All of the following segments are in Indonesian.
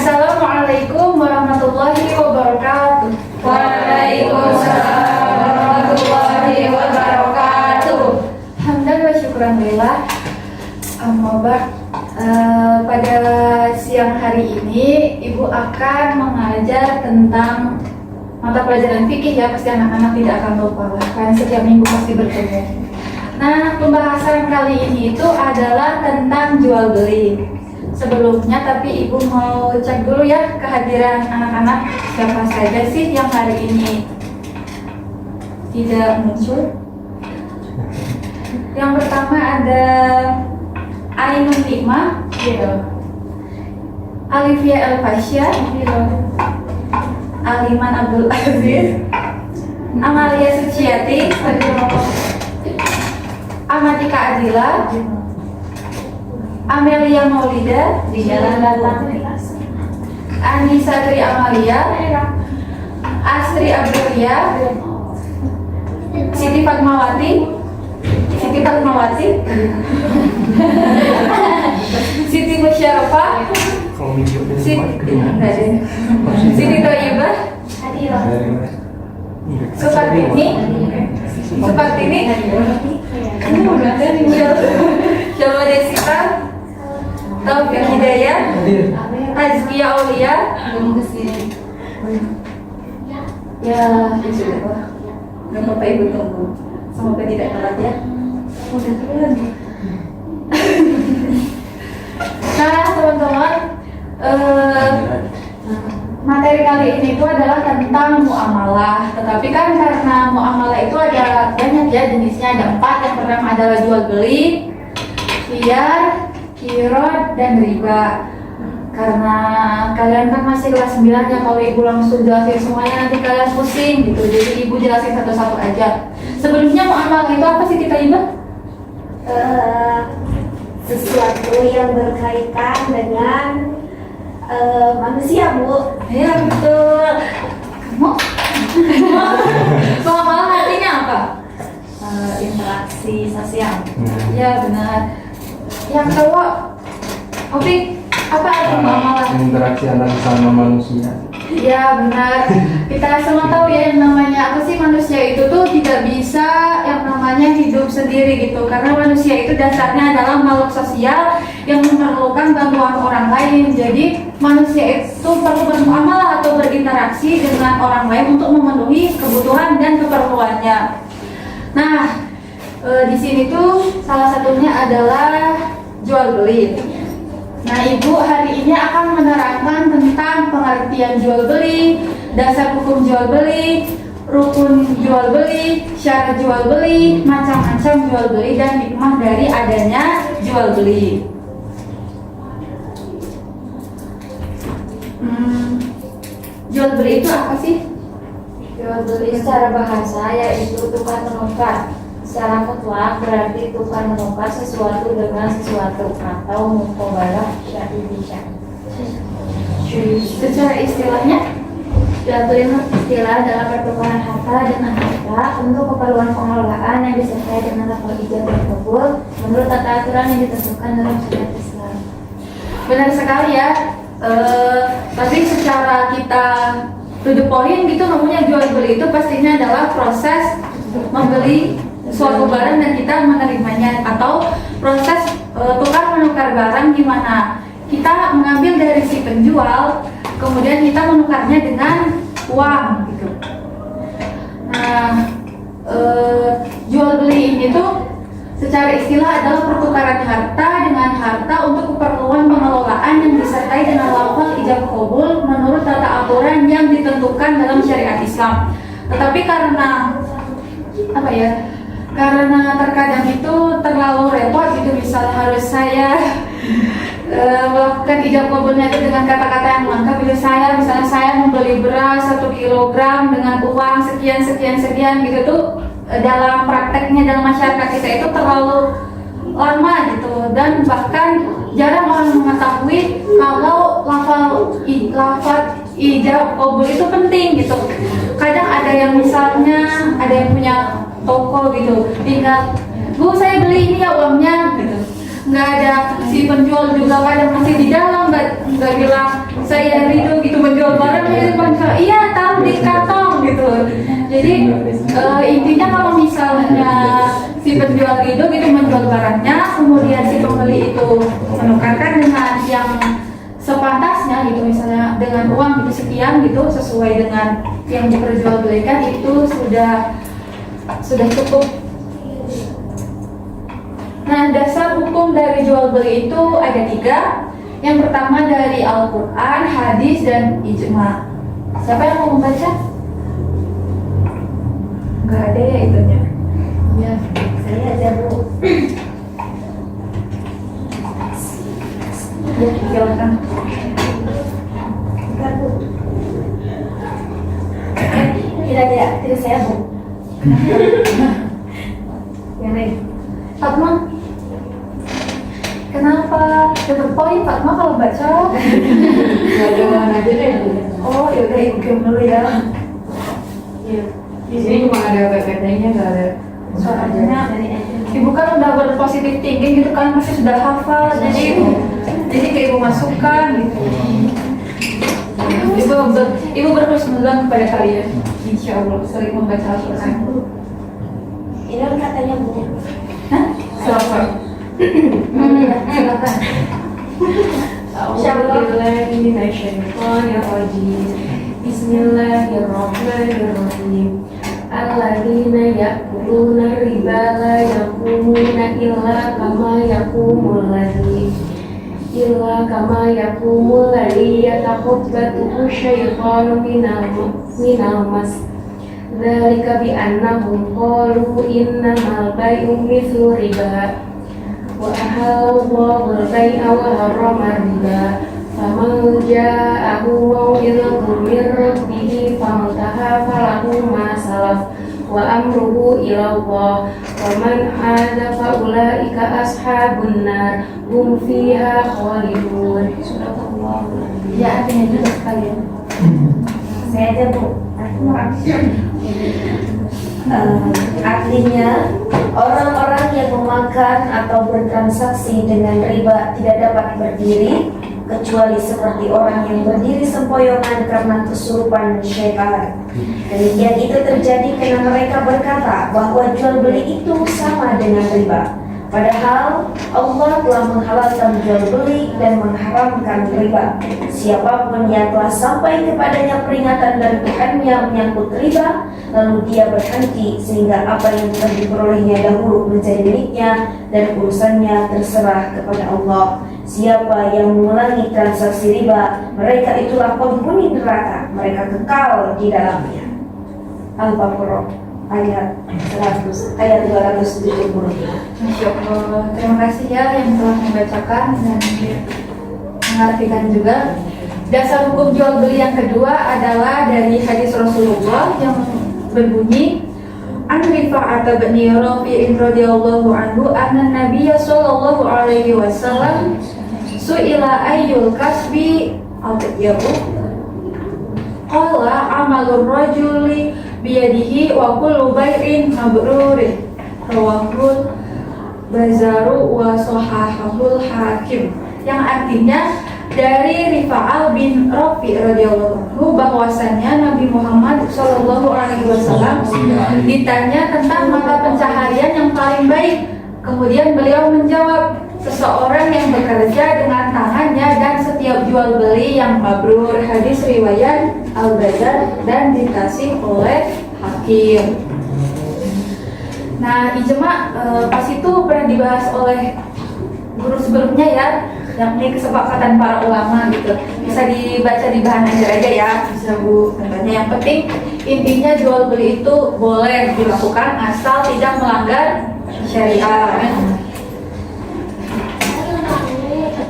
Assalamualaikum warahmatullahi wabarakatuh. Waalaikumsalam warahmatullahi wabarakatuh. Hamdan wa syukran lillah. Pada siang hari ini Ibu akan mengajar tentang mata pelajaran fikih ya, pasti anak-anak tidak akan lupa lah, kan setiap minggu pasti bertemu. Nah, pembahasan kali ini itu adalah tentang jual beli. Sebelumnya tapi Ibu mau cek dulu ya kehadiran anak-anak, siapa saja sih yang hari ini tidak muncul. Yang pertama ada Ainun Nikmah, Alivia Elfasya, Aliman Abdul Aziz, Amalia Suciati, Amatika Adila, Amelia Maulida di jalan datang, Anissa Tri Amalia, Astri Abdulia, Siti Fatmawati, Siti Musyarafah, Siti Toyibah, Supartini, Jawa Desita, Taufik Hidayah, Azkia Aulia, ya sudah, nggak apa-apa Ibu tunggu, semoga tidak telat ya. Udah telat. Nah teman-teman, materi kali ini itu adalah tentang muamalah. Tetapi kan karena muamalah itu ada banyak ya jenisnya, ada 4. Yang pertama adalah jual beli, khiyar, kirot, dan riba. Karena kalian kan masih kelas 9 ya, kalau Ibu langsung jelasin semuanya nanti kalian pusing gitu. Jadi Ibu jelasin satu-satu aja. Sebelumnya muamalah itu apa sih Tita Iba? Sesuatu yang berkaitan dengan manusia, Bu. Ya betul. Kamu? Muamalah artinya apa? Interaksi sosial. Ya benar. Yang cowok, Opik, apa arti muamalah? Interaksi antara sama manusia. Ya benar. Kita semua tahu ya yang namanya apa sih, manusia itu tuh tidak bisa yang namanya hidup sendiri gitu. Karena manusia itu dasarnya adalah makhluk sosial yang memerlukan bantuan orang lain. Jadi manusia itu perlu bermuamalah atau berinteraksi dengan orang lain untuk memenuhi kebutuhan dan keperluannya. Nah, di sini tuh salah satunya adalah jual beli. Nah, Ibu hari ini akan menerangkan tentang pengertian jual beli, dasar hukum jual beli, rukun jual beli, syarat jual beli, macam-macam jual beli, dan hikmah dari adanya jual beli. Jual beli itu apa sih? Jual beli secara bahasa yaitu tukar menukar. Secara mutlak berarti tukar menukar sesuatu dengan sesuatu atau muqabalah syai bi syai. Secara istilahnya, Jual beli istilah adalah pertukaran harta dengan harta untuk keperluan pengelolaan yang disertai dengan lafal ijab dan qabul menurut tata aturan yang ditentukan dalam syariat Islam. benar sekali ya. Tapi secara kita to the point gitu, namanya jual beli itu pastinya adalah proses membeli suatu barang dan kita menerimanya, atau proses tukar menukar barang gimana kita mengambil dari si penjual kemudian kita menukarnya dengan uang gitu. Nah, jual beli ini tuh secara istilah adalah pertukaran harta dengan harta untuk keperluan pengelolaan yang disertai dengan lafal ijab qabul menurut tata aturan yang ditentukan dalam syariat Islam. Tetapi karena apa ya? Karena terkadang itu terlalu repot gitu, misalnya harus saya melakukan ijab qabulnya itu dengan kata-kata yang lengkap. Misalnya saya membeli beras 1 kilogram dengan uang sekian gitu tuh, dalam prakteknya dalam masyarakat kita itu terlalu lama gitu, dan bahkan jarang orang mengetahui kalau lafal ijab qabul itu penting gitu. Kadang ada yang misalnya ada yang punya toko gitu, tinggal Bu saya beli ini ya uangnya gitu, nggak ada si penjual juga kadang masih di dalam, nggak bilang saya ridho gitu menjual barang di depan saya, iya taruh di kantong gitu. Jadi intinya kalau misalnya si penjual ridho gitu menjual barangnya, kemudian si pembeli itu menukarkan dengan yang sepantasnya gitu, misalnya dengan uang gitu sekian gitu sesuai dengan yang diperjualbelikan, itu sudah cukup. Nah, dasar hukum dari jual beli itu ada 3. Yang pertama dari Al-Quran, hadis, dan ijma. Siapa yang mau membaca? Nggak ada ya itunya. Ya, Saya aja Bu. ya silakan. Bukan Bu. Tidak saya Bu. Yang lain. Fatma. Kenapa? Dapat poin Fatma kalau baca. Jalan aja deh. Oh, yaudah ibu kirim dulu ya. Iya. Di sini cuma ada PPT-nya, nggak ada Soalnya ibu kan udah berpositif thinking gitu kan, masih sudah hafal, jadi ke ibu masukkan gitu. Ibu berhusnuzon kepada kalian, insya Allah sering membaca Al-Quran. Ini katanya Bu. Hah? Silakan. Silakan. Bismillahirrahmanirrahim. Alladzina ya'kuluna riba la yaqumuna illa kama yaqumul ladzi yatakhabbathu syaitanu minal mas. Dzalika bi annahum qalu innamal bai'u mithlu riba wa ahallallahu al-bai'a wa harrama riba. Faman ja'ahu mau'izatun min rabbih fantaha falahu ma salaf wa amruhu ila Allah wa man 'ada fa ulaika ashabun nar hum fiha khalidun. Ya, artinya juga sekalian. Saya aja Bu. Artinya orang-orang yang memakan atau bertransaksi dengan riba tidak dapat berdiri kecuali seperti orang yang berdiri sempoyongan karena kesurupan syaitan. Demikian itu terjadi karena mereka berkata bahwa jual beli itu sama dengan riba. Padahal Allah telah menghalalkan jual beli dan mengharamkan riba. Siapapun yang telah sampai kepadanya peringatan dari Tuhannya menyangkut riba, lalu dia berhenti sehingga apa yang telah diperolehnya dahulu menjadi miliknya dan urusannya terserah kepada Allah. Siapa yang mengulangi transaksi riba, mereka itulah penghuni neraka, mereka kekal di dalamnya. Al-Baqarah ayat 275. Masya Allah, terima kasih ya yang telah membacakan dan mengartikan juga. Dasar hukum jual beli yang kedua adalah dari hadis Rasulullah yang berbunyi, An Rifa'ah bin Rafi'in radhiyallahu anhu anna Nabiy sallallahu alaihi wasallam su'ila ayyul kasbi al-yabu qala amalur rajuli biyadihi wa kullu bai'in mabrurin rawahul Bazaru wa sahahul Hakim, yang artinya dari Rifa'ah bin Rafi radhiyallahu anhu bahwasannya Nabi Muhammad sallallahu alaihi wasallam ditanya tentang mata pencaharian yang paling baik. Kemudian beliau menjawab, seseorang yang bekerja dengan tangannya dan setiap jual beli yang mabrur. Hadis riwayat Al-Bazar dan dikasih oleh Hakim. Nah, ijma pas itu pernah dibahas oleh guru sebelumnya ya, yakni kesepakatan para ulama gitu. Bisa dibaca di bahan ajar aja ya, bisa Bu. Contohnya yang penting intinya jual beli itu boleh dilakukan asal tidak melanggar syariat.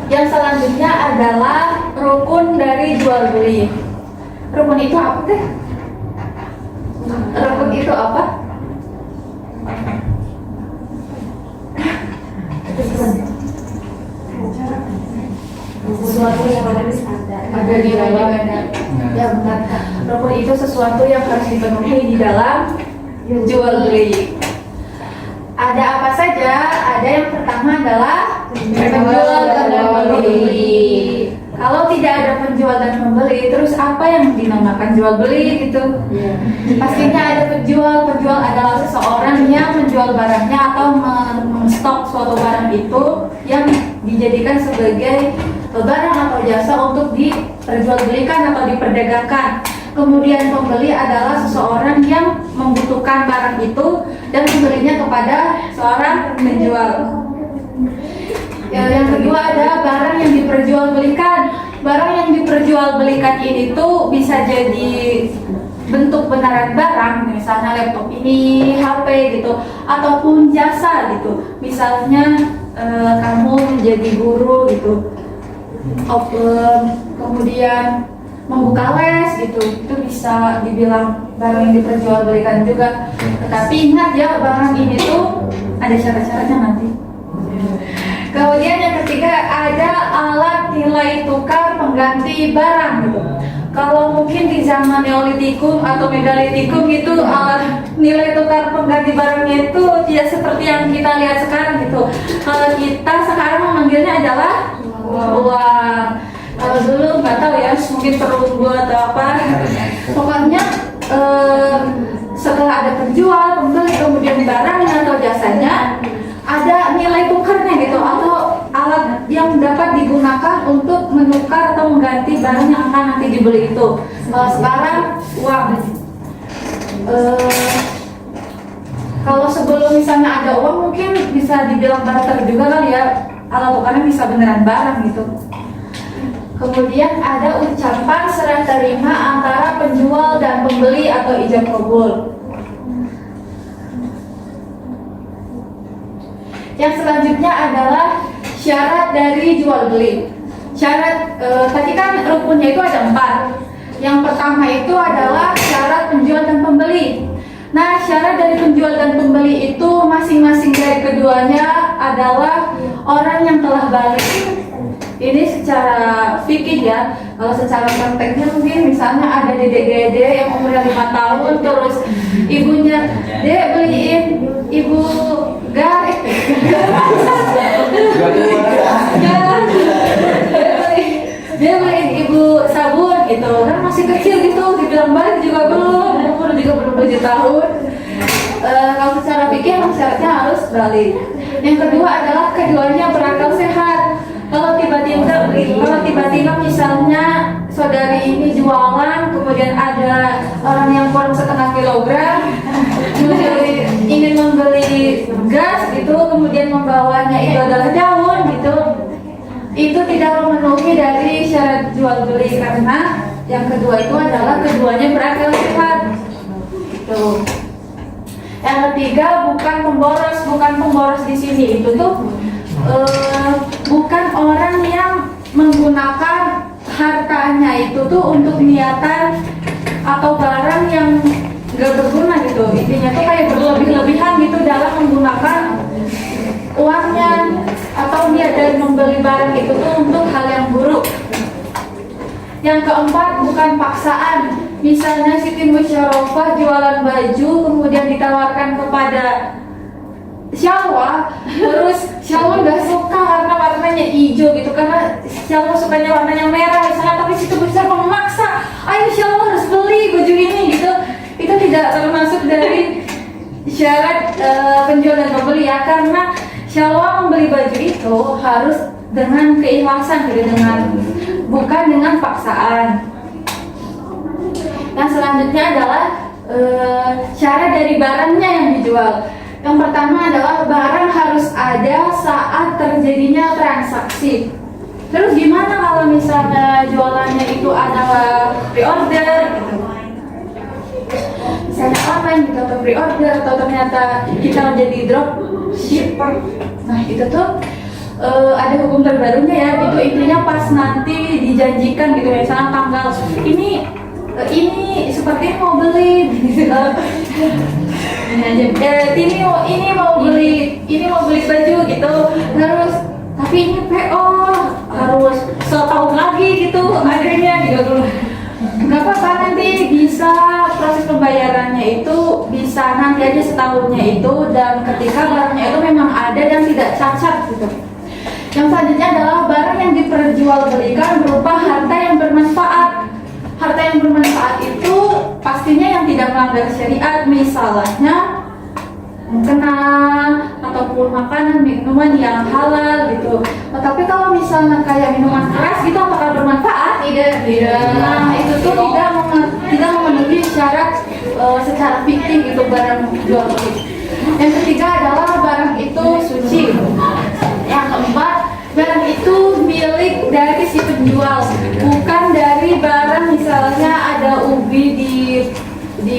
Yang selanjutnya adalah rukun dari jual beli. Rukun itu apa teh? Rukun itu apa? Sesuatu yang harus ada Di dalam. Ya benar. Rukun itu sesuatu yang harus dipenuhi di dalam jual beli. Ada apa saja? Ada yang pertama adalah penjual dan pembeli. Kalau tidak ada penjual dan pembeli, terus apa yang dinamakan jual beli gitu? Pastinya ada penjual. Penjual adalah seseorang yang menjual barangnya atau menstok suatu barang itu yang dijadikan sebagai barang atau jasa untuk diperjualbelikan atau diperdagangkan. Kemudian pembeli adalah seseorang yang membutuhkan barang itu dan membelinya kepada seorang penjual. Yang kedua ada barang yang diperjualbelikan. Barang yang diperjualbelikan ini tuh bisa jadi bentuk benaran barang, misalnya laptop ini, HP gitu, ataupun jasa gitu. Misalnya kamu menjadi guru gitu, kemudian membuka les gitu, itu bisa dibilang barang yang diperjualbelikan juga. Tetapi ingat ya, barang ini tuh ada syarat-syaratnya nanti. Kemudian yang ketiga ada alat nilai tukar pengganti barang gitu. Kalau mungkin di zaman Neolitikum atau Megalitikum itu alat nilai tukar pengganti barangnya itu tidak seperti yang kita lihat sekarang gitu. Kalau kita sekarang memanggilnya adalah uang. Kalau dulu nggak tahu ya, mungkin perunggu atau apa. Pokoknya setelah ada penjual, pembeli, kemudian barangnya atau jasanya, ada nilai tukarnya gitu, atau alat yang dapat digunakan untuk menukar atau mengganti barang yang akan nanti dibeli itu. Sekarang uang. Kalau sebelum misalnya ada uang mungkin bisa dibilang barter juga kali ya, alat tukarnya bisa beneran barang gitu. Kemudian ada ucapan serah terima antara penjual dan pembeli atau ijab kabul. Yang selanjutnya adalah syarat dari jual beli. Syarat tadi kan rukunnya itu ada 4. Yang pertama itu adalah syarat penjual dan pembeli. Nah, syarat dari penjual dan pembeli itu masing-masing dari keduanya adalah orang yang telah balik. Ini secara fikih ya. Kalau secara prakteknya mungkin misalnya ada dedek-dedek yang umurnya 5 tahun, terus ibunya, "Dek, beliin ibu garis." Dia beliin ibu sabun gitu, kan masih kecil gitu, dibilang balik juga belum, umur juga belum 7 tahun. Kalau secara fikih emang syaratnya harus balik. Yang kedua adalah keduanya berakal sehat. Kalau tiba-tiba misalnya saudari ini jualan, kemudian ada orang yang kurang 1/2 kilogram ingin membeli gas gitu, kemudian membawanya itu adalah daun gitu, itu tidak memenuhi dari syarat jual beli, karena yang kedua itu adalah keduanya berakal sehat gitu. Yang ketiga bukan pemboros di sini itu tuh bukan orang yang menggunakan hartanya itu tuh untuk niatan atau barang yang gak berguna gitu. Intinya tuh kayak berlebih-lebihan gitu dalam menggunakan uangnya, atau dia dari membeli barang itu tuh untuk hal yang buruk. Yang keempat bukan paksaan. Misalnya Siti Musyarofah jualan baju kemudian ditawarkan kepada Syalwa, terus Syalwa nggak suka karena warnanya hijau gitu, karena Syalwa sukanya warnanya merah misalnya, tapi situ besar memaksa, ayo Syalwa harus beli baju ini gitu. Itu tidak termasuk dari syarat penjual dan pembeli ya, karena Syalwa membeli baju itu harus dengan keikhlasan gitu, bukan dengan paksaan. Yang selanjutnya adalah syarat dari barangnya yang dijual. Yang pertama adalah barang harus ada saat terjadinya transaksi. Terus gimana kalau misalnya jualannya itu adalah pre-order gitu? Misalnya online gitu, atau pre-order, atau ternyata kita jadi drop shipper. Nah itu tuh ada hukum terbarunya ya. Itu intinya pas nanti dijanjikan gitu, misalnya tanggal ini seperti mau beli ini mau beli baju gitu, terus tapi ini PO harus setahun lagi gitu akhirnya gitu. Nggak apa-apa, nanti bisa proses pembayarannya itu bisa nanti aja setahunnya itu, dan ketika barangnya itu memang ada dan tidak cacat gitu. Yang selanjutnya adalah barang yang diperjualbelikan berupa harta yang bermanfaat. Harta yang bermanfaat itu pastinya yang tidak melanggar syariat, misalnya makanan ataupun makanan minuman yang halal gitu. Tapi kalau misalnya kayak minuman keras gitu, apakah bermanfaat? Tidak. Nah, itu tuh tidak memenuhi syarat secara fikih gitu barang jual beli. Yang ketiga adalah barang itu suci. Yang keempat, barang itu milik dari si penjual, bukan dari barang misalnya ada ubi di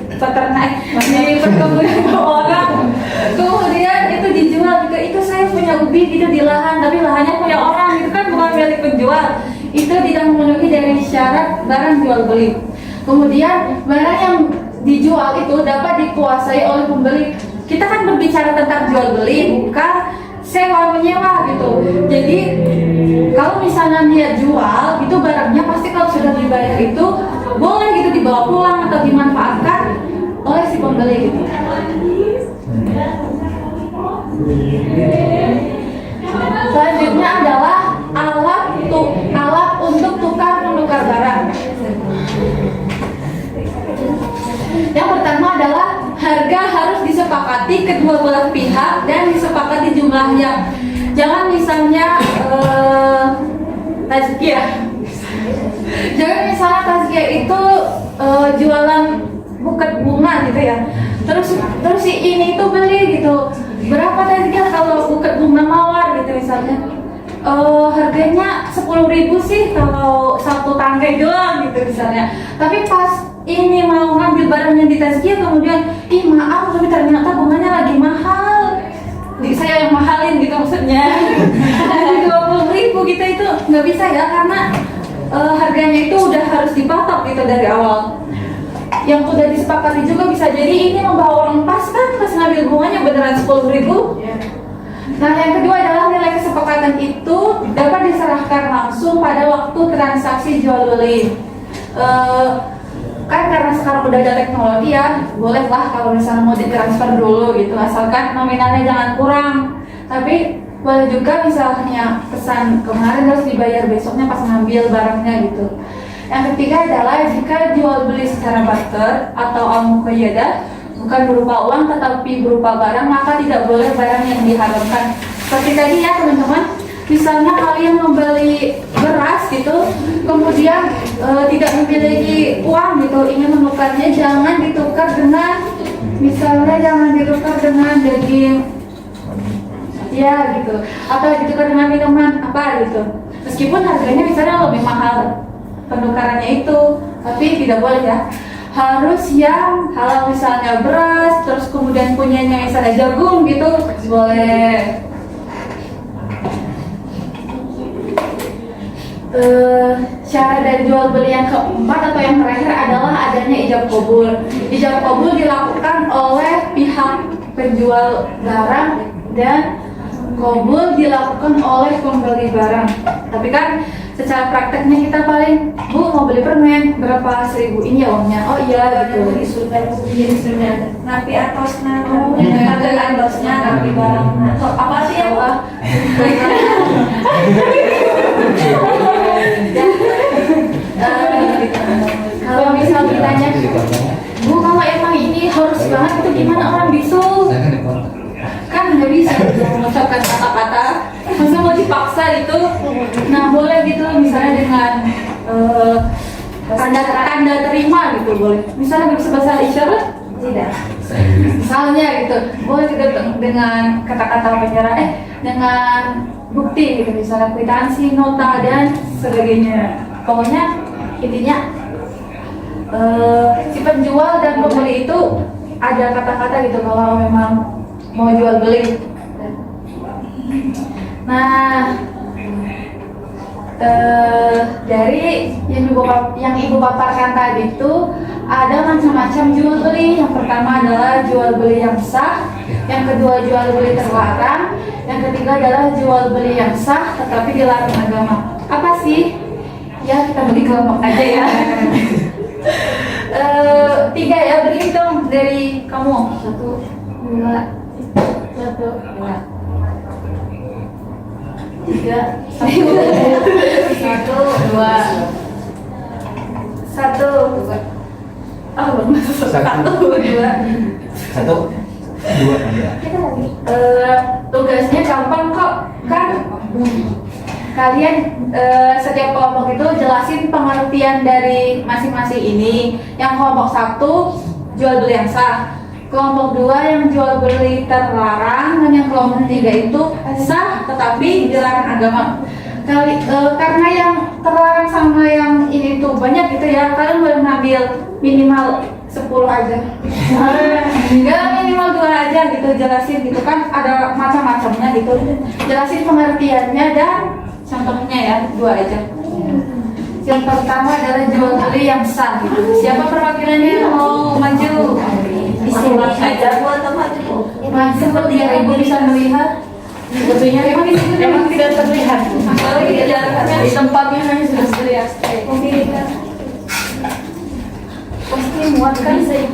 peternak, di perkebunan orang, kemudian itu dijual gitu. Itu saya punya ubi gitu di lahan, tapi lahannya punya orang, itu kan bukan milik penjual. Itu tidak memenuhi dari syarat barang jual beli. Kemudian barang yang dijual itu dapat dikuasai oleh pembeli. Kita kan berbicara tentang jual beli, bukan sewa menyewa gitu. Jadi kalau misalnya dia jual itu barangnya, pasti kalau sudah dibayar itu boleh gitu dibawa pulang atau dimanfaatkan oleh si pembeli gitu. Selanjutnya adalah alat untuk tukar menukar barang. Yang pertama adalah harga harus disepakati kedua belah pihak dan disepakati jumlahnya. Jangan misalnya tazkiyah. Jangan misalnya tazkiyah itu jualan buket bunga gitu ya. Terus si ini itu beli gitu. Berapa tazkiyah kalau buket bunga mawar gitu misalnya? Harganya 10.000 sih kalau satu tangkai doang gitu misalnya. Tapi pas ini mau ngambil barangnya di tazkiyah, kemudian maaf tapi ternyata bunganya lagi mahal. Saya yang mahalin gitu maksudnya. 20.000 gitu, itu nggak bisa ya, karena harganya itu udah harus dipatok gitu dari awal. Yang udah disepakati juga bisa jadi ini membawa uang pas kan, pas ngambil bunganya beneran 10.000. Nah, yang kedua adalah nilai kesepakatan itu dapat diserahkan langsung pada waktu transaksi jual beli. Kan karena sekarang udah ada teknologi ya, bolehlah kalau misalnya mau ditransfer dulu gitu, asalkan nominalnya jangan kurang. Tapi boleh juga misalnya pesan kemarin harus dibayar besoknya pas ngambil barangnya gitu. Yang ketiga adalah jika jual beli secara barter atau al-muqayyadah, bukan berupa uang tetapi berupa barang, maka tidak boleh barang yang diharamkan. Seperti tadi ya teman-teman, misalnya kalian membeli beras gitu, kemudian tidak memiliki uang gitu, ingin menukarnya, jangan ditukar dengan, misalnya jangan ditukar dengan daging ya gitu, atau ditukar dengan minuman apa gitu, meskipun harganya misalnya lebih mahal penukarannya itu, tapi tidak boleh ya. Harus yang halal, misalnya beras, terus kemudian punyanya misalnya jagung gitu, boleh. Syarat dari jual beli yang keempat atau yang terakhir adalah adanya ijab kabul. Ijab kabul dilakukan oleh pihak penjual barang dan kabul dilakukan oleh pembeli barang. Tapi kan secara prakteknya kita paling, Bu mau beli permen berapa, 1.000, ini ya uangnya. Oh iya gitu. Sudah napi atosnya, ada atosnya, napi barangnya. Apa sih ya Pak? Kalau misal ditanya, Bu kalau emang ini harus banget itu gimana orang bisul? Kan nggak bisa gitu mengucapkan kata-kata, masa mau dipaksa itu. Nah boleh gitu misalnya dengan tanda terima gitu, boleh. Misalnya nggak bisa bahasa isyarat, tidak. Misalnya gitu, boleh gitu dengan kata-kata penyerah, dengan bukti gitu, misalnya kwitansi, nota dan sebagainya. Pokoknya intinya si penjual dan pembeli itu ada kata-kata gitu kalau memang mau jual beli. Nah, dari yang ibu paparkan tadi itu ada macam-macam jual beli. Yang pertama adalah jual beli yang sah, yang kedua jual beli terlarang, yang ketiga adalah jual beli yang sah tetapi dilarang agama. Apa sih? Ya kita beli kelompok aja ya. 3 ya, berhitung dari kamu. 1, 2, 1, 2. 3, 1, 2, 1. Oh, belum masuk. 1, 2. 1, 2 ada. Tugasnya gampang kok, kan? Kalian setiap kelompok itu jelasin pengertian dari masing-masing ini. Yang kelompok 1 jual beli yang sah, kelompok 2 yang jual beli terlarang, dan yang kelompok 3 itu sah tetapi dilarang agama. Karena yang terlarang sama yang ini tuh banyak gitu ya, kalian boleh ngambil minimal 10 aja. Enggak, minimal 2 aja gitu, jelasin gitu kan, ada macam-macamnya gitu. Jelasin pengertiannya dan contohnya ya, 2 aja. Yang pertama adalah jual beli yang sah gitu. Siapa perwakilannya yang mau maju? Di sini aja buat teman itu. Masuk biar ibu bisa melihat. Sebetulnya emang tidak terlihat. Kalau di tempatnya hanya sudah terlihat. Pasti muat kan saya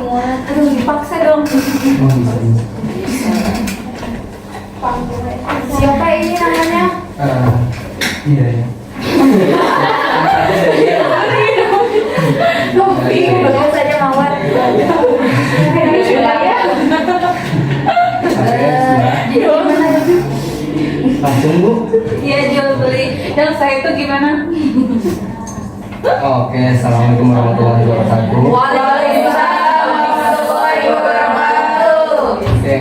muat. Aduh, dipaksa dong. Siapa ini namanya? Iya ya. Bagus saja mawar. Gimana itu? Langsung Bu. Iya, jual beli. Yang saya itu gimana? Oke, assalamualaikum warahmatullahi wabarakatuh. Waalaikumsalam warahmatullahi wabarakatuh. Oke,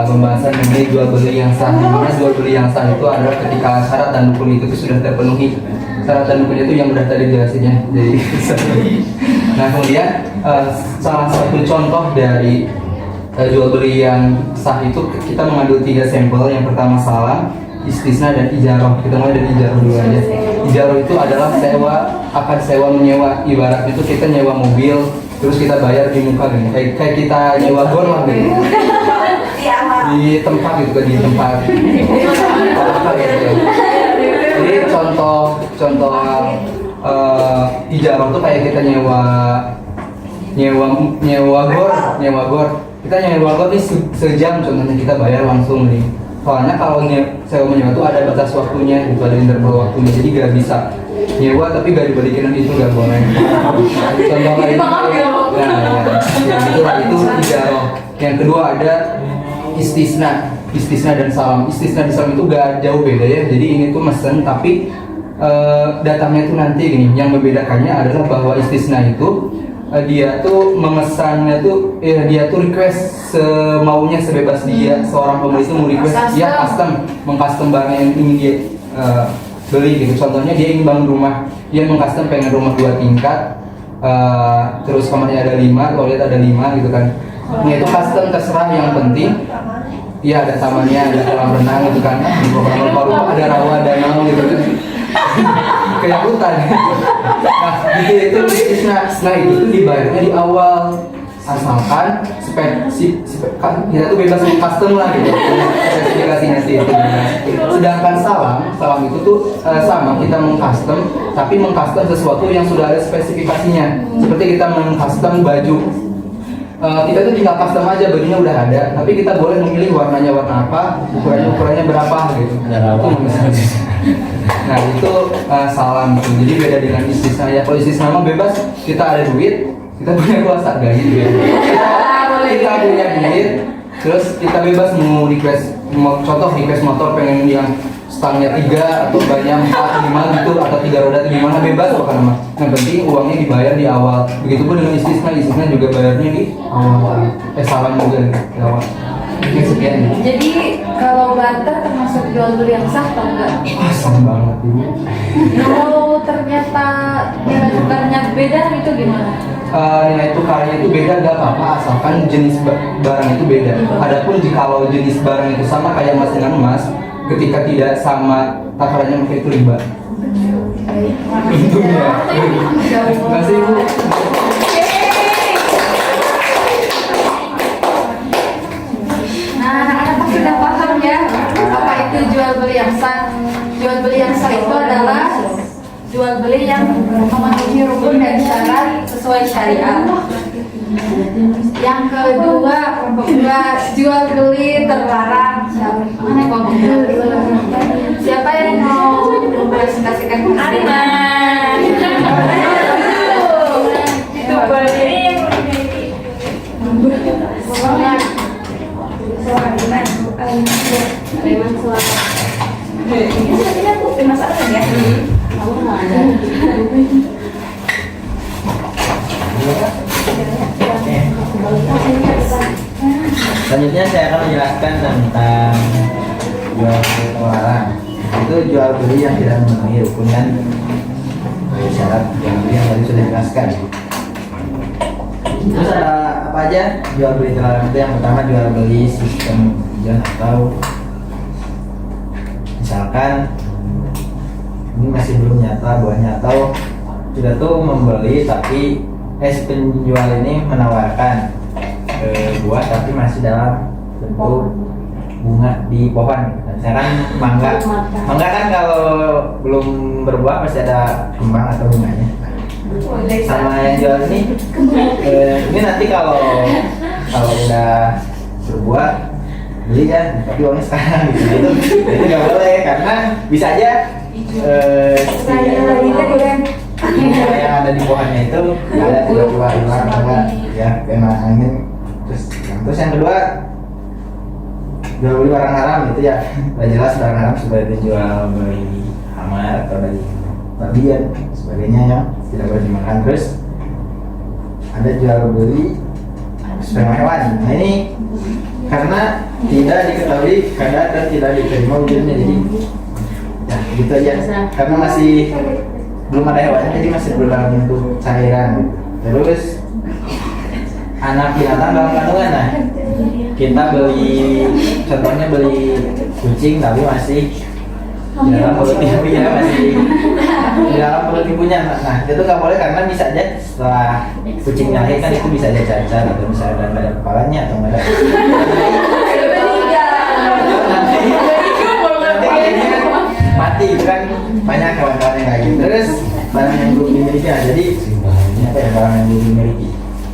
pembahasan mengenai jual beli yang sah. Dimana jual beli yang sah itu adalah ketika syarat dan rukun itu sudah terpenuhi. Syarat dan rukun itu yang udah tadi jelasinnya. Jadi, nah kemudian salah satu contoh dari jual beli yang sah itu kita mengambil 3 sampel. Yang pertama salam, istisna dan ijarah. Kita mulai dari ijarah dulu aja. Ijarah itu adalah akan sewa menyewa. Ibarat itu kita nyewa mobil, terus kita bayar di muka gitu. Kayak kita nyewa gor lah gitu. Di tempat gitu kan, di tempat. Gitu. Jadi contoh ijarah itu kayak kita nyewa gor. Kita nyewa gor nih sejam contohnya, kita bayar langsung nih. Soalnya kalau sewa menyewa itu ada batas waktunya, itu ada interval waktunya, jadi gak bisa nyewa tapi gak dibalikin itu gak boleh. Contoh kayak itu ijarah. Yang kedua ada istisna dan salam. Istisna dan salam itu gak jauh beda ya. Jadi ini tuh mesen tapi datangnya tuh nanti gini. Yang membedakannya adalah bahwa istisna itu dia tuh memesannya tuh dia tuh request semaunya, sebebas dia. Seorang pembeli itu mau request dia mengcustom barang yang ingin dia beli gitu. Contohnya dia ingin bangun rumah, dia mengcustom pengen rumah 2 tingkat, terus kamarnya ada 5, toilet ada 5 gitu kan. Ini itu custom terserah, yang penting ya ada tamannya, ada kolam renang gitu kan. Di beberapa rumah ada rawa, danau gitu kan. Kayak hutan. Nah, itu istisna. Nah, itu tuh dibayarnya di awal. Asalkan kita tuh bebas custom lah gitu. Spesifikasinya sih itu. Sedangkan salam itu tuh sama, kita mengcustom tapi mengcustom sesuatu yang sudah ada spesifikasinya. Seperti kita mengcustom baju. Kita tuh tinggal custom aja, bajunya udah ada, tapi kita boleh memilih warnanya warna apa, ukurannya berapa gitu. Nah itu salam gitu. Jadi beda dengan istisna ya. Kalau istisna mah bebas, kita ada duit, kita punya kuasa gak gitu ya. Kita punya duit, terus kita bebas mau request, contoh request motor pengen yang stangnya 3 atau banyak 4, 5 gitu, atau 3 roda itu gimana, bebas pokoknya mah. Yang penting uangnya dibayar di awal. Begitupun dengan istisna juga bayarnya di awal. Salam juga di awal. Ini sekian. Jadi kalau barter termasuk jual beli yang sah atau enggak? Sah banget ini. Kalau ternyata nilai tukarnya beda itu gimana? Nilai tukarnya itu beda gak apa-apa, asalkan jenis barang itu beda. Adapun jikalau jenis barang itu sama kayak emas dengan emas, ketika tidak sama takarannya maka itu riba. Untungnya. Terima kasih Bu. Nah, anak-anak sudah paham ya apa itu jual beli yang sah. Jual beli yang sah itu adalah jual beli yang memenuhi rukun dan syarat sesuai syariat. Yang kedua, kelompok dua, jual beli terlarang. Mana kelompok dua? Siapa yang mau mempresentasikan Ariman. Itu beli. Ariman suara. Ini aku masalah kan ya? Kamu nggak ada. Selanjutnya saya akan menjelaskan tentang jual beli terlarang. Itu jual beli yang tidak memenuhi rukun dan syarat jual beli yang tadi sudah dijelaskan. Terus ada apa aja jual beli terlarang itu? Yang pertama jual beli sistem pinjam atau misalkan ini masih belum nyata buahnya, atau kita tuh membeli tapi si penjual ini menawarkan buah tapi masih dalam bentuk bunga di pohon. Misalkan mangga kan kalau belum berbuah pasti ada kembang atau bunganya. Sama yang jual ini nanti kalau udah berbuah beli ya, tapi uangnya sekarang gitu. Itu nggak boleh karena bisa aja bunga yang ada di pohonnya itu ada tiba-tiba hilang enggak ya kena angin. Terus yang kedua jual beli barang haram gitu ya, udah jelas barang haram sebagai jual beli amar atau dari babi dan sebagainya yang tidak boleh dimakan. Terus ada jual beli sperma hewan. Nah ini karena tidak diketahui kadar dan tidak diterima wujudnya, jadi ya gitu aja karena masih belum ada hewannya jadi masih dalam bentuk cairan. Terus anak binatang dalam kandungan, nah kita beli contohnya beli kucing tapi masih di dalam perut ibunya, masih di dalam perut ibunya. Nah itu nggak boleh karena bisa aja setelah kucing lahir kan itu bisa aja cacat atau bisa ada nggak ada kepalanya atau nggak ada nanti mati itu kan banyak kawan-kawan yang kayak gitu. Terus barang yang belum dimiliki, nah, jadi apa ya barang yang belum dimiliki?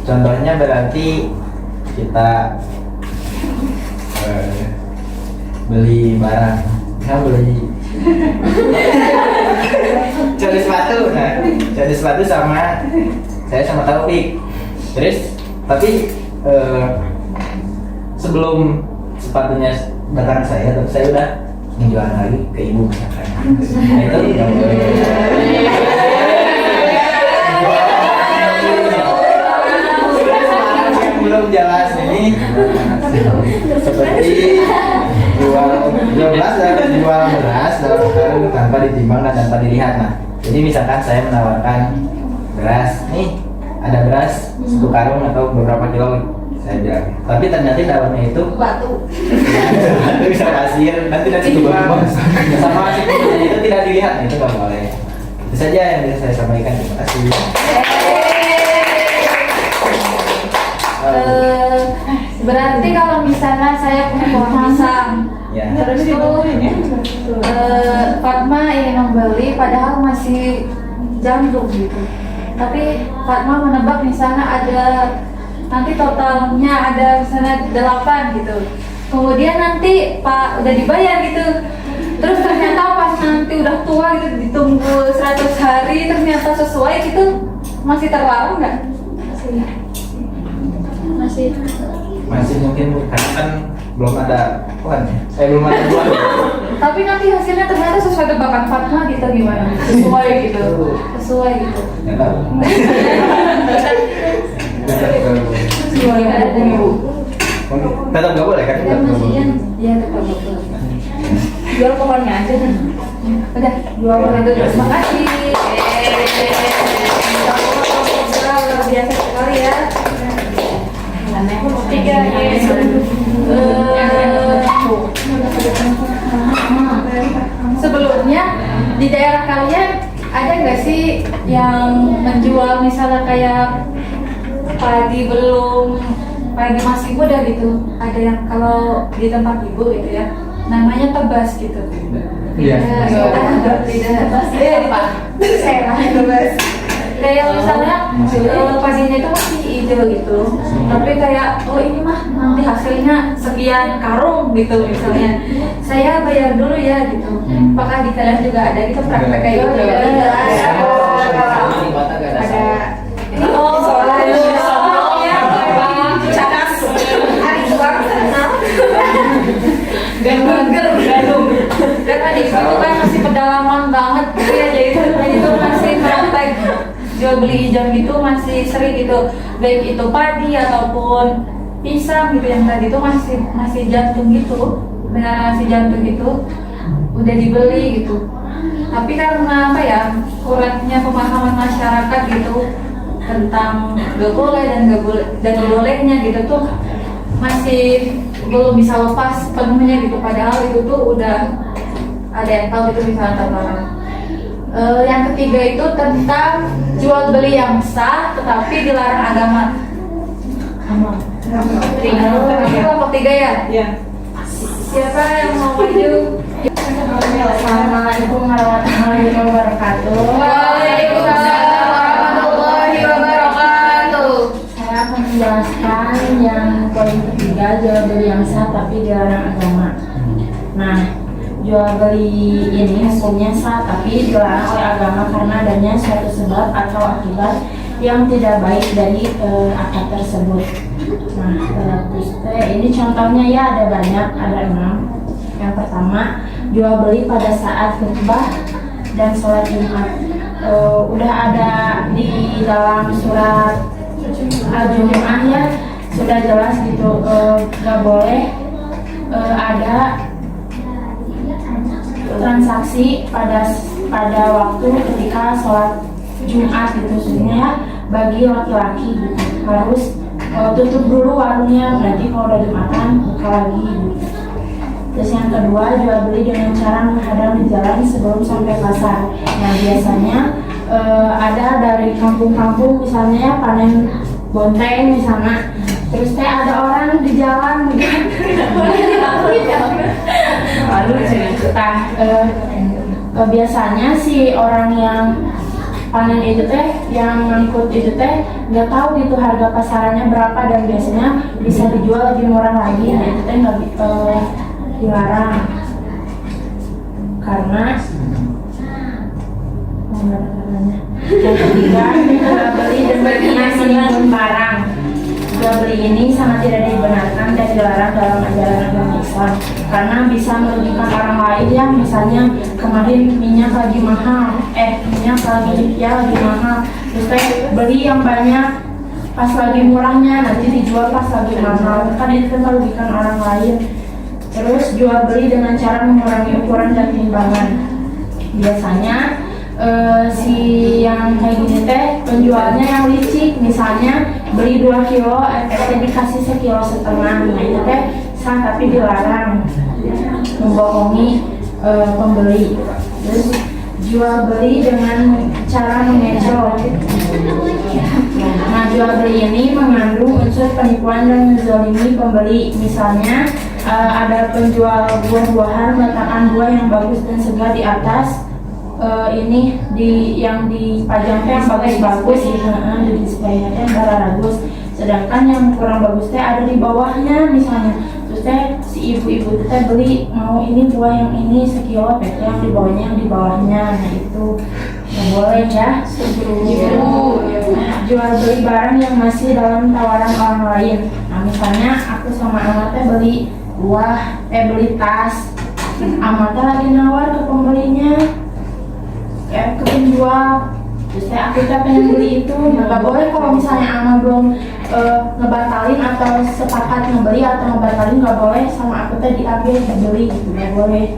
Contohnya berarti kita beli barang, kita beli cari sepatu, nah cari sepatu sama saya sama Taufik. Terus tapi sebelum sepatunya datang saya, tapi saya udah menjual lagi ke ibu misalkan. Nah, itu tidak boleh. Yang belum jelas ini seperti jual beras dalam karung tanpa ditimbang dan tanpa dilihat. Nah, jadi misalkan saya menawarkan beras, nih ada beras 1 karung atau beberapa kilo saya bilang, tapi ternyata dalamnya itu batu. Batu bisa pasir, nanti ditimbang sama si jadi itu tidak dilihat, itu nggak boleh. Itu saja yang bisa saya sampaikan. Terima kasih. Berarti kalau misalnya saya punya pohon pisang, Ya. terus tuh Fatma ingin membeli padahal masih jangkung gitu, tapi Fatma menebak misalnya ada nanti totalnya ada misalnya 8 gitu, kemudian nanti Pak udah dibayar gitu, terus ternyata pas nanti udah tua gitu ditunggu 100 hari ternyata sesuai gitu, masih terlarang nggak? Masih mungkin karena kan belum ada pohon ya. Belum ada buah. Tapi nanti hasilnya ternyata sesuai tebakan Fatma gitu gimana? Sesuai gitu. Sesuai gitu. Nggak tahu. Sesuai Bu. Tetap nggak boleh kan? Tetap nggak boleh. Iya tetap boleh. Jual pohonnya aja kan. Udah, jual pohon itu. Terima kasih. Luar biasa sekali ya. Tiga, sebelumnya di daerah kalian ada nggak sih yang menjual misalnya kayak padi masih muda gitu? Ada yang kalau di tempat ibu gitu ya, namanya tebas gitu. Iya. Tidak. Apa? Saya tebas. kayak misalnya paginya itu masih hijau gitu, tapi kayak oh ini mah nanti hasilnya sekian karung gitu misalnya, saya bayar dulu ya gitu. Apakah di kalian juga ada gitu praktek kayak gitu? Ada. Oh, Gandum. Karena di situ kan masih pedalaman banget gitu ya, jadi itu masih praktek jual beli hijau gitu masih sering gitu, baik itu padi ataupun pisang gitu yang tadi itu masih jantung gitu, benar masih jantung gitu, udah dibeli gitu. Tapi karena apa ya, kurangnya pemahaman masyarakat gitu tentang gak boleh dan bolehnya gitu tuh masih belum bisa lepas penuhnya gitu, padahal itu tuh udah ada yang tahu itu misalnya terlarang. Yang ketiga itu tentang jual beli yang sah tetapi dilarang agama. Kelompok tiga ya? Iya. Siapa yang mau maju? Assalamualaikum warahmatullahi wabarakatuh. Waalaikumsalam warahmatullahi wabarakatuh. Saya akan menjelaskan yang poin ketiga, jual beli yang sah tapi dilarang agama. Nah, jual beli ini hukumnya sah tapi dilarang oleh agama karena adanya suatu sebab atau akibat yang tidak baik dari akad tersebut. Nah, terus ini contohnya ya ada banyak, ada 6. Yang pertama, jual beli pada saat khutbah dan sholat Jumat. Udah ada di dalam surat Al-Jumu'ah ya, sudah jelas gitu, gak boleh ada transaksi pada waktu ketika sholat Jumat gitu, sebenarnya ya, bagi laki-laki gitu harus tutup dulu warungnya, berarti kalau udah Jumatan buka lagi gitu. Terus yang kedua, jual beli dengan cara menghadang di jalan sebelum sampai pasar. Nah biasanya ada dari kampung-kampung misalnya ya, panen bonteng misalnya, terus ada orang di jalan gitu. Lalu biasanya si orang yang panen itu yang ngikut itu nggak tahu gitu harga pasarannya berapa, dan biasanya bisa dijual lebih murah lagi. Nah itu nggak dilarang karena yang ketiga, jual beli dan berniat menimbun barang. Jual beli ini sangat tidak dibenarkan dan dilarang dalam ajaran agama Islam karena bisa merugikan orang lain ya. Misalnya kemarin minyak lagi mahal, lagi mahal, terus beli yang banyak pas lagi murahnya, nanti dijual pas lagi mahal, kan itu merugikan orang lain. Terus jual beli dengan cara mengurangi ukuran dan timbangan. Biasanya si yang kayak gini penjualnya yang licik, misalnya beli 2 kilo, efeknya dikasih 1,5 kilo. Nah itu sah tapi dilarang, membohongi pembeli. Terus jual beli dengan cara mengecoh. Nah jual beli ini mengandung unsur penipuan dan menzalimi pembeli. Misalnya ada penjual buah-buahan meletakkan buah yang bagus dan segar di atas ini yang dipajangnya yang bagus-bagus gitu, di displaynya yang bagus, sedangkan yang kurang bagus ada di bawahnya misalnya. Terus si ibu-ibu beli mau ini buah yang ini 1 kilo, yang di bawahnya yang di bawahnya. Nah itu nggak boleh ya. Jual beli barang yang masih dalam tawaran orang lain. Nah misalnya aku sama amatnya beli buah, beli tas, amatnya lagi nawar ke pembelinya, ke penjual, terus aku pengen beli itu. Nggak boleh kalau misalnya ama belum ngebatalin atau sepakat ngebeli atau ngebatalin, nggak boleh sama aku diambil beli gitu, nggak boleh.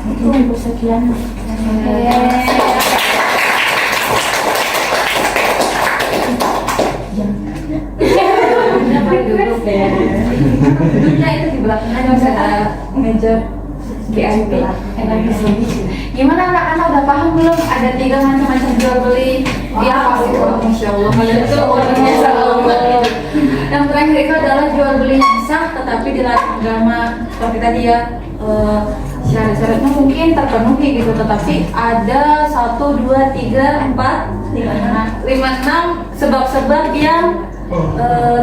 Itu untuk sekian. Duduknya itu di belakang aja, bisa ada meja VIP. Gimana anak-anak udah paham belum? Ada 3 macam-macam jual beli. Iya pasti, masya Allah. Itu orangnya selalu. Yang terakhir itu adalah jual beli yang sah tetapi dilarang agama. Seperti tadi ya, syarat-syaratnya mungkin terpenuhi gitu, tetapi ada 1, 2, 3, 4, 5, 6 sebab-sebab yang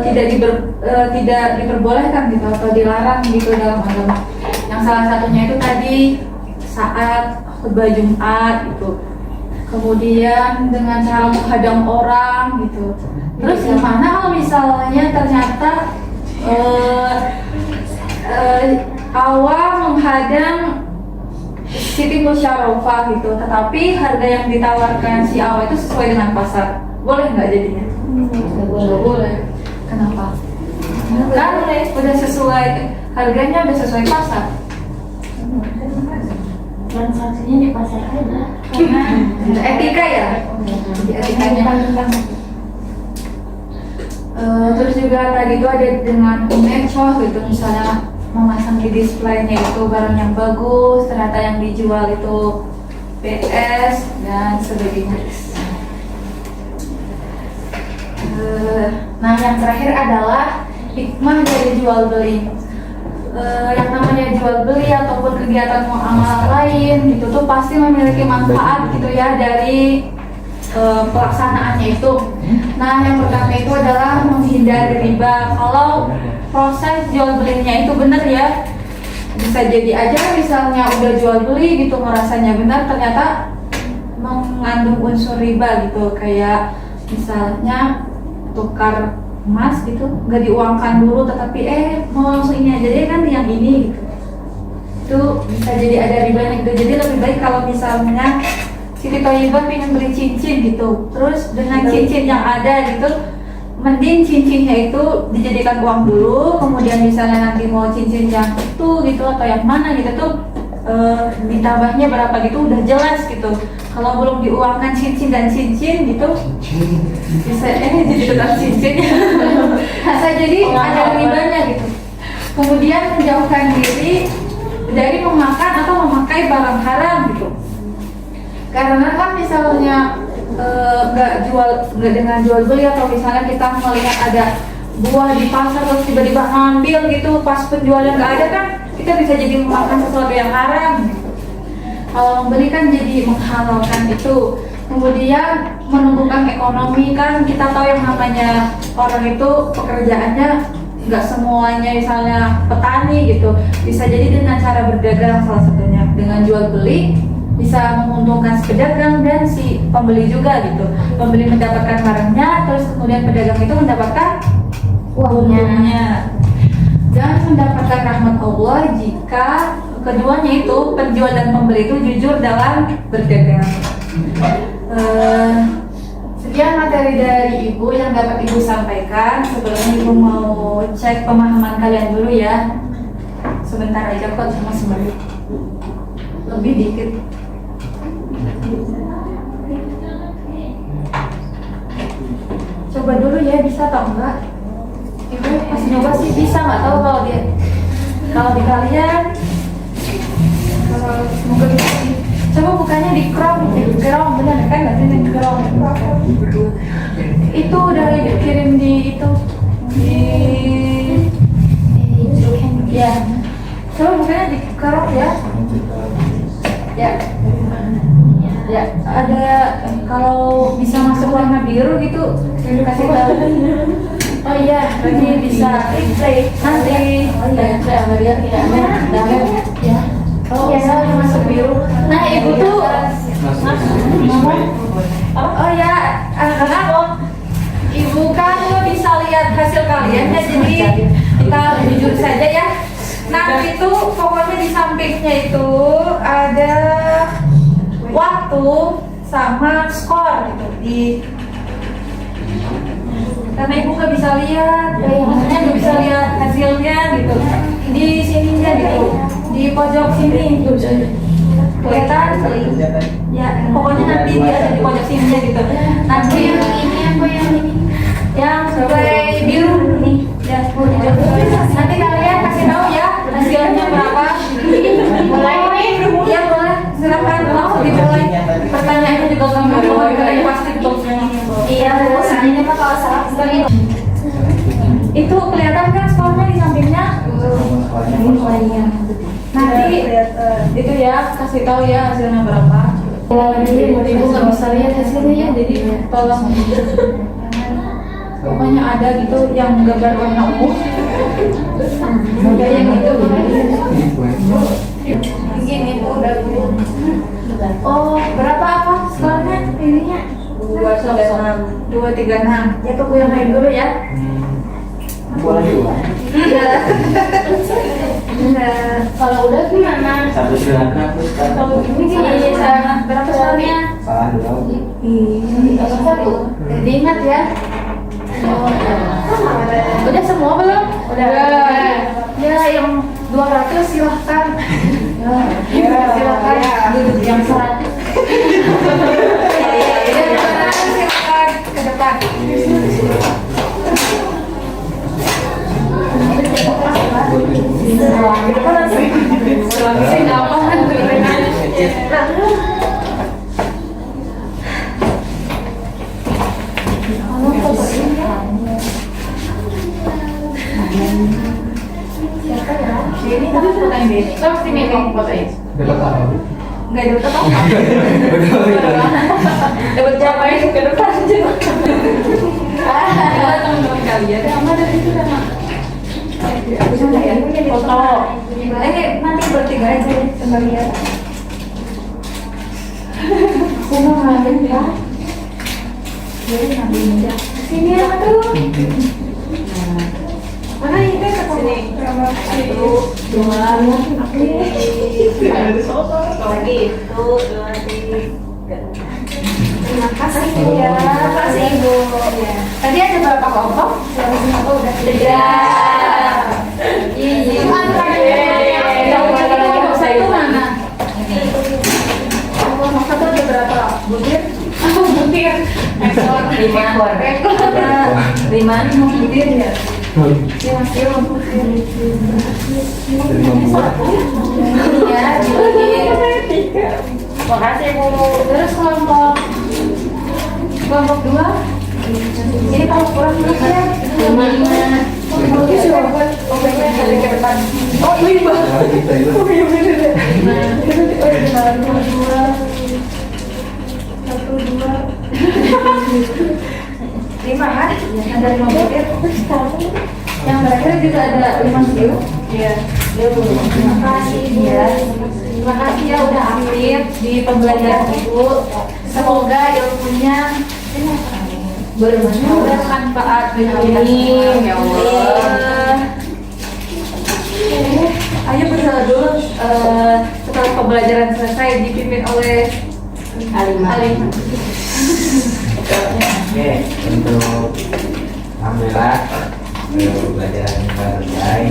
tidak diperbolehkan gitu atau dilarang gitu dalam agama. Yang salah satunya itu tadi saat khutbah Jumat gitu. Kemudian dengan cara menghadang orang gitu. Terus gimana kalau misalnya ternyata awal menghadang Siti Musyarofah gitu, tetapi harga yang ditawarkan si awal itu sesuai dengan pasar, boleh nggak jadinya? Nggak boleh. Kenapa? Kan udah sesuai harganya, udah sesuai pasar. Transaksinya di pasar aja. Karena etika ya. Etikanya. Terus juga tadi itu ada dengan umecoh gitu, misalnya memasang di displaynya itu barang yang bagus, ternyata yang dijual itu PS dan sebagainya. Nah, yang terakhir adalah hikmah dari jual beli. Yang namanya jual beli ataupun kegiatan muamalah lain itu tuh pasti memiliki manfaat gitu ya dari pelaksanaannya itu. Nah, yang pertama itu adalah menghindari riba. Kalau proses jual belinya itu benar ya, bisa jadi aja misalnya udah jual beli gitu merasanya benar, ternyata mengandung unsur riba gitu, kayak misalnya tukar emas gitu, nggak diuangkan dulu tetapi mau langsung ini aja deh kan yang ini gitu, itu bisa jadi ada ribanya gitu. Jadi lebih baik kalau misalnya Siti Thayyibah pengen beli cincin gitu, terus dengan cincin yang ada gitu, mending cincinnya itu dijadikan uang dulu, kemudian misalnya nanti mau cincin yang itu gitu atau yang mana gitu tuh ditambahnya berapa gitu udah jelas gitu. Kalau belum diuangkan cincin dan cincin gitu bisa jadi tetap cincin bisa jadi ada ribanya gitu. Kemudian menjauhkan diri dari memakan atau memakai barang haram gitu, karena kan misalnya nggak dengan jual beli atau misalnya kita melihat ada buah di pasar terus tiba-tiba ngambil gitu pas penjualnya nggak ada, kan kita bisa jadi memakan sesuatu yang haram gitu. Kalau membeli kan jadi menghalalkan itu. Kemudian menumbuhkan ekonomi, kan kita tahu yang namanya orang itu pekerjaannya nggak semuanya misalnya petani gitu, bisa jadi dengan cara berdagang salah satunya dengan jual beli bisa menguntungkan si pedagang dan si pembeli juga gitu. Pembeli mendapatkan barangnya, terus kemudian pedagang itu mendapatkan uangnya dan mendapatkan rahmat Allah jika keduanya itu penjual dan pembeli itu jujur dalam berdagang. Sekian materi dari Ibu yang dapat Ibu sampaikan. Sebelumnya Ibu mau cek pemahaman kalian dulu ya. Sebentar aja kok, cuma semenit lebih dikit. Coba dulu ya, bisa atau enggak? Ibu pas nyoba sih bisa, nggak tahu kalau di kalian. Semoga bisa. Coba bukanya di Chrome bener kan? Nggak sih di Chrome? Itu udah dikirim di itu ya. Coba bukanya di Chrome ya. Ya, ada kalau bisa masuk warna biru gitu, kasih tahu. Oh iya, nanti bisa nanti. Oh iya, lihat ya. Kalau bisa masuk biru. Nah, Ibu tuh oh ya, anak-anak, Ibu kan bisa lihat hasil kalian ya, jadi kita jujur saja ya. Nanti tuh pokoknya di sampingnya itu ada waktu sama skor gitu karena Ibu nggak bisa lihat, maksudnya nggak bisa lihat hasilnya gitu di sininya gitu, di pojok sini kelihatan ya, pokoknya nanti dia ada di pojok sininya gitu. Nanti yang ini yang sesuai biru nih ya, nanti kalian kasih tahu ya hasilnya berapa. Mulai ya, boleh silakan langsung dimulai. Pertanyaannya juga gampang banget, pasti betul semua. Iya, ini Pak, kalau salah sekali itu kelihatan kan skornya di sampingnya. Nanti itu ya, kasih tahu ya hasilnya berapa. Ibu nggak bisa lihat hasilnya ya, jadi tolong. Pokoknya ada gitu yang gambar warna ungu. Ada yang itu. Begini Bu, udah Bu. Oh, berapa apa skornya ininya? 236. Ya tuh yang main dulu ya. Boleh juga. Kalau udah gimana? 196. Kalau ini gimana? Berapa skornya? Salah dulu. Satu. Diingat ya. Oh, udah semua belum? Udah. Ya, yang 200 silahkan. Ya, silahkan. Duduk yang 100. Ya, silahkan ke depan. Saya nggak paham. Ini tapi fotoin deh. Terus sini nih fotoin. Dapat apa? Nggak ada apa-apa. Betul betul. Dapat capai ke depan juga. Kita teman-teman kalian. Sama dari itu sama. Bisa nggak ya? Foto. Nanti bertiga aja ya, kembalian. Aku mau ngambil ya. Jadi ngambil aja. Sini apa tuh? Mana ini kan sini. 1, 2, lagi itu 2, 3. Terima kasih ya. Terima kasih Ibu. Tadi ada berapa kelompok? Aku udah 3. Iya. Kelompok satu mana? Kelompok satu ada berapa? Butir? Butir. Ekor. 5 ekor. 5 butir ya. Ya, makasih Bu. Terus kelompok 2 ini kalau kurang terus ya 5. Oh iya. Lima kan? Ada 5 butir. Yang terakhir juga ada 5 kilo. Iya. Terima kasih ya. Terima kasih ya udah aktif di pembelajaran Ibu. Semoga ilmunya bermanfaat. Amin. Ya Allah. Ayo berdoa dulu setelah pembelajaran selesai dipimpin oleh Alimah. Oke, untuk alhamdulillah pelajaran kita selesai.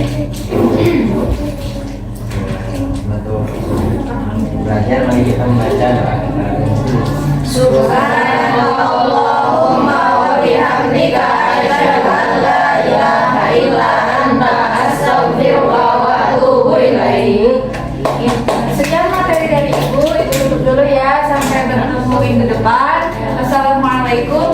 Untuk belajar, mari kita membaca doa kita. Subhanallahumma wa bihamdika asyhadu an la ilaha illa anta astaghfiruka wa atubu ilaik. Sekian materi dari Ibu tutup dulu ya, sampai bertemu minggu depan. Assalamualaikum